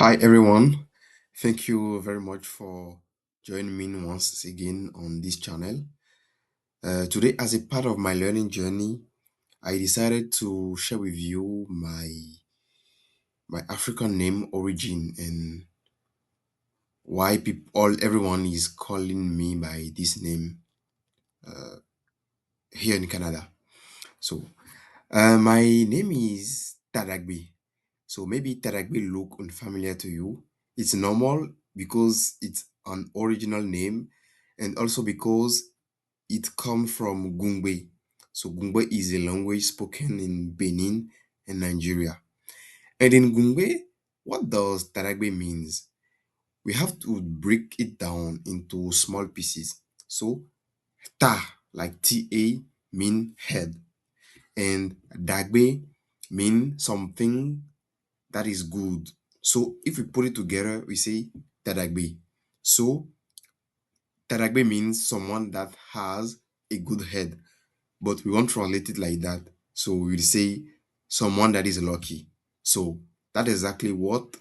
Hi everyone. Thank you very much for joining me once again on this channel. Today, as a part of my learning journey, I decided to share with you my African name origin and why people all everyone is calling me by this name here in Canada. So, my name is Tadagbé. So maybe Tadagbé look unfamiliar to you. It's normal because it's an original name and also because it comes from Gungbe. So Gungbe is a language spoken in Benin and Nigeria. And in Gungbe, what does Tadagbé means? We have to break it down into small pieces. So Ta, like T-A, mean head, and Dagbe mean something that is good. So if we put it together, we say Tadagbe. So Tadagbe means someone that has a good head, but we won't translate it like that. So we'll say someone that is lucky. So that's exactly what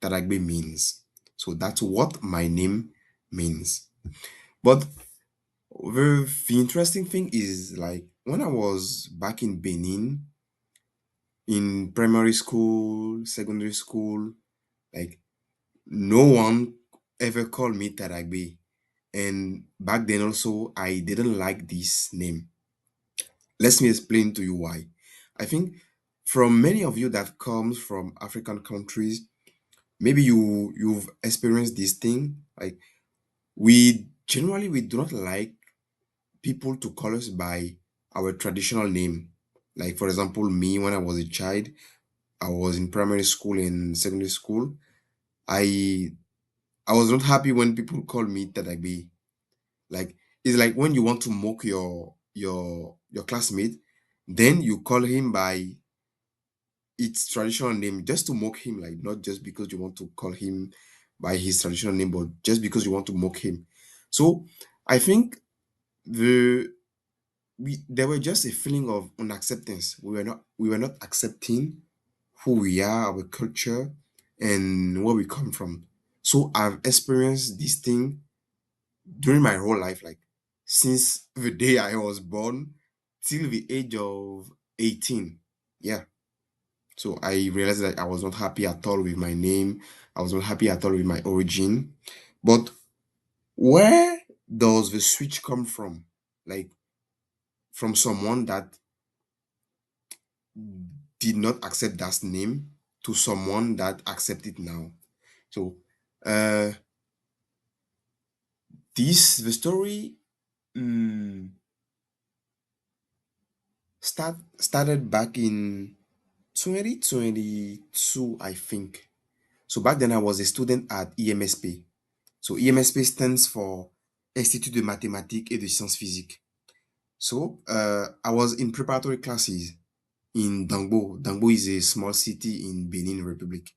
Tadagbe means. So that's what my name means. But the interesting thing is like when I was back in Benin, in primary school, secondary school, like no one ever called me Tadagbe. And back then also, I didn't like this name. Let me explain to you why. I think from many of you that comes from African countries, maybe you've experienced this thing. Like we do not like people to call us by our traditional name. Like for example, me when I was a child, I was in primary school and secondary school. I I was not happy when people called me Tadagbe. Like it's like when you want to mock your classmate, then you call him by its traditional name just to mock him, like not just because you want to call him by his traditional name, but just because you want to mock him. So I think the there were just a feeling of unacceptance. We were not accepting who we are, our culture, and where we come from. So I've experienced this thing during my whole life, like since the day I was born till the age of 18. Yeah. So I realized that I was not happy at all with my name. I was not happy at all with my origin. But where does the switch come from? Like from someone that did not accept that name to someone that accept it now. So uh the story mm, started back in 2022, I think. So back then I was a student at EMSP. So EMSP stands for Institut de Mathématiques et de Sciences Physiques. So I was in preparatory classes in Dangbo. Dangbo is a small city in Benin Republic.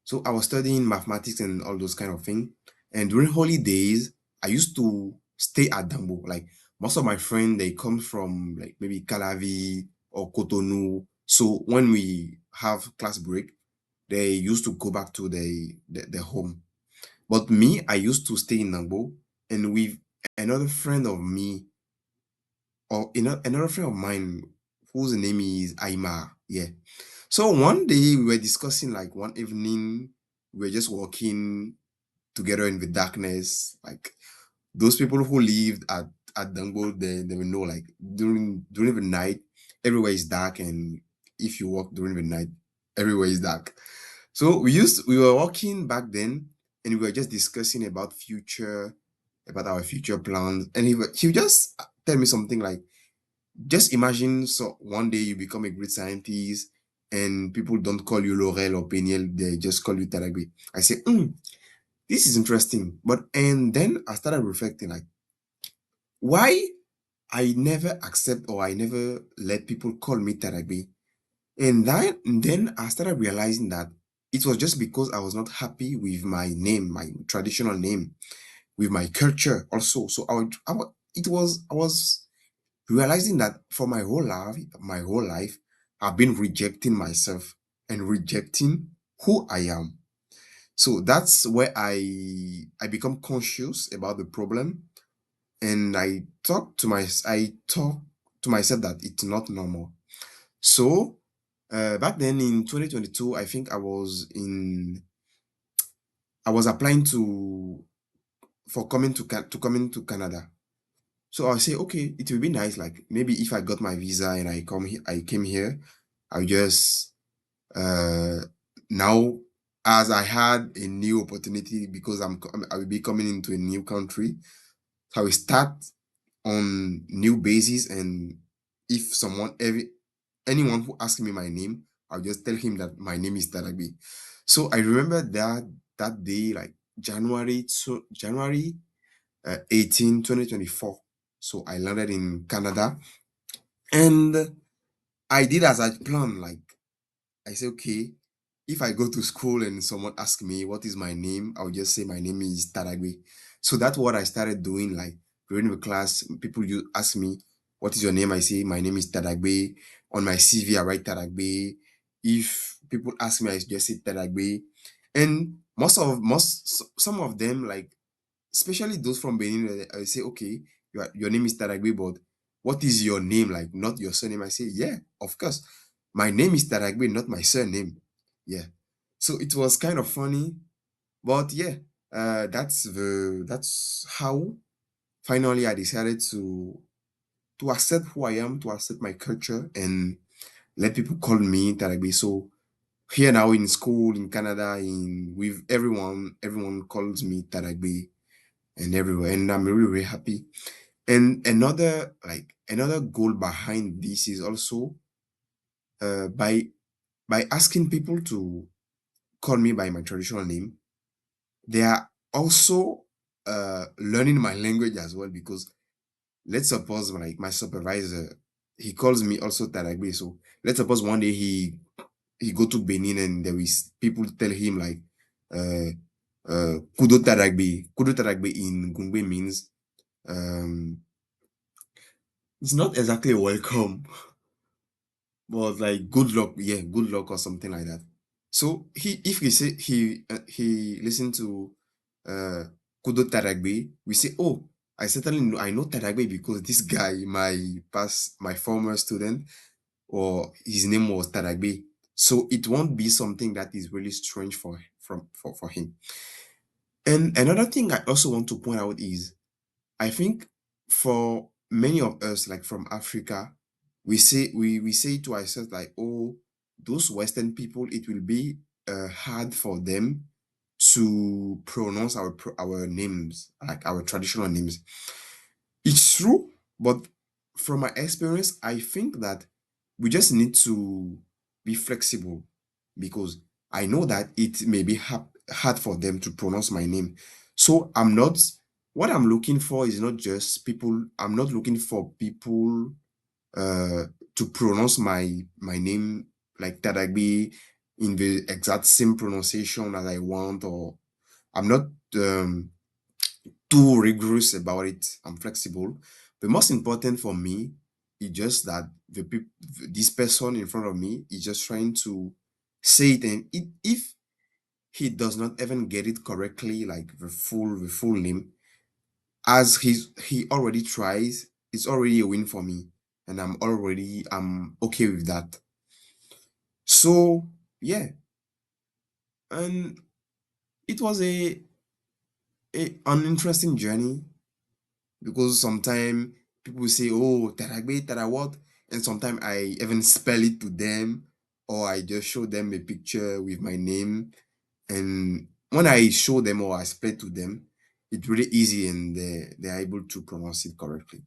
So I was studying mathematics and all those kind of things. And during holidays, I used to stay at Dangbo. Like most of my friends, they come from like maybe Calavi or Cotonou. So when we have class break, they used to go back to the home. But me, I used to stay in Dangbo, and with another friend of me, or another friend of mine, whose name is Aima. Yeah. So one day we were discussing, like one evening, we were just walking together in the darkness. Like those people who lived at Dangbo, they will know, like during the night, everywhere is dark, and if you walk during the night, everywhere is dark. So we were walking back then, and we were just discussing about our future plans, and he would just tell me something like, just imagine, so one day you become a great scientist and people don't call you Laurel or Peniel, they just call you Taragbe. I say, this is interesting. But and then I started reflecting, like, why I never accept or I never let people call me Taragbe. And then I started realizing that it was just because I was not happy with my name, my traditional name, with my culture also. So I was realizing that for my whole life, I've been rejecting myself and rejecting who I am. So that's where I become conscious about the problem, and I talk to myself that it's not normal. So back then in 2022, I think I was applying to for coming to to coming to Canada. So I'll say, okay, it will be nice. Like maybe if I got my visa and I came here, I'll just uh now, as I had a new opportunity because I will be coming into a new country. So I will start on new basis, and if anyone who asks me my name, I'll just tell him that my name is Tadagbé. So I remember that day, like January 18, 2024. So I landed in Canada, and I did as I planned. Like I said, okay, if I go to school and someone asks me what is my name, I'll just say my name is Tadagbe. So that's what I started doing. Like during the class, people you ask me, what is your name? I say my name is Tadagbe. On my CV, I write Tadagbe. If people ask me, I just say Tadagbe. And some of them, like especially those from Benin, I say, okay, your name is Taragbe, but what is your name? Like, not your surname. I say, yeah, of course. My name is Taragbe, not my surname. Yeah. So it was kind of funny, but yeah, that's how finally I decided to accept who I am, to accept my culture, and let people call me Taragbe. So here now in school in Canada, in with everyone calls me Taragbe and everywhere, and I'm really really happy. And another goal behind this is also by asking people to call me by my traditional name, they are also learning my language as well, because let's suppose like my supervisor, he calls me also Taragbe. So let's suppose one day he go to Benin and there is people tell him like uh Kudo Taragbe. Kudo Taragbe in Gungbe means um it's not exactly welcome, but like good luck. Yeah, good luck or something like that. So if he say he listen to uh Kudo Taragbe, we say, oh, I know Taragbe because this guy, my former student, or his name was Tadagbe. So it won't be something that is really strange for him. And another thing I also want to point out is, I think for many of us, like from Africa, we say to ourselves like, oh, those Western people, it will be hard for them to pronounce our names, like our traditional names. It's true, but from my experience, I think that we just need to be flexible, because I know that it may be hard for them to pronounce my name. So what I'm looking for is not just people, I'm not looking for people uh, to pronounce my name like Tadagbe in the exact same pronunciation as I want, or I'm not um, too rigorous about it. I'm flexible. The most important for me is just that this person in front of me is just trying to say it, and if he does not even get it correctly, like the full name, as he already tries, it's already a win for me, and I'm okay with that. So yeah, and it was an interesting journey, because sometimes people say, oh, Taragbe, Tara what? And sometimes I even spell it to them, or I just show them a picture with my name. And when I show them or I spell it to them, it's really easy, and they're able to pronounce it correctly.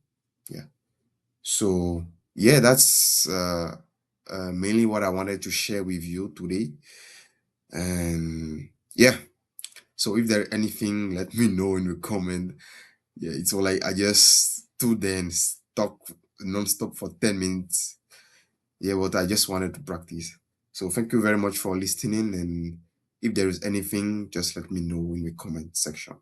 Yeah. So, yeah, that's mainly what I wanted to share with you today. And yeah, so if there anything, let me know in the comment. Yeah, it's all like I just stood there and stuck non-stop for 10 minutes. Yeah, but I just wanted to practice. So thank you very much for listening. And if there is anything, just let me know in the comment section.